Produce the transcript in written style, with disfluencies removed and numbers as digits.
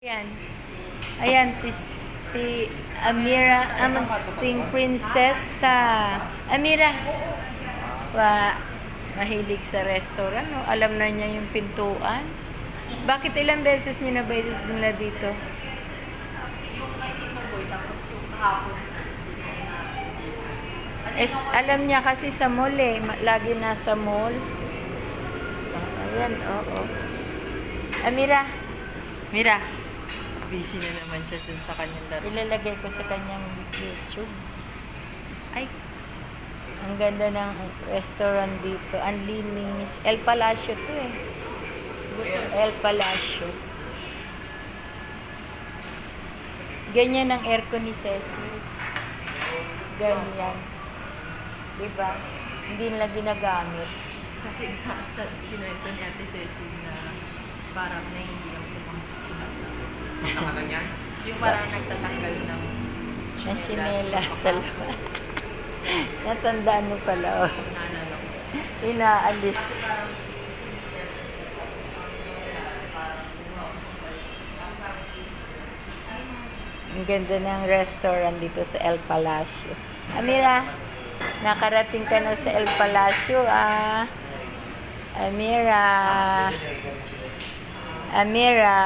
Ayan. Ayan si Amira, ating prinsesa. Amira. Mahilig sa restaurant, no? Alam na niya yung pintuan. Bakit ilang beses niyo na ba nila dito? Alam niya kasi sa mall eh. Lagi nasa mall. Ayan, oo. Amira. Mira. Busy na naman siya dun sa kanyang laro. Ilalagay ko sa kanyang YouTube. Ay, ang ganda ng restaurant dito. Ang linis. El Palacio to eh. El Palacio. Ganyan ang aircon ni Ceci. Ganyan. Diba? Hindi nila ginagamit. Kasi sa kinuwento ni Ate Ceci na parang nahihiyang pumasok lahat. Nakaganyan? Yung parang nagtatanggal ng Ang tsinelas sa labas. Natandaan mo pala. Oh. nananong. Inaalis. Ang ganda ng restaurant dito sa El Palacio. Amira, nakarating ka na sa El Palacio, ah. Amira. Amira.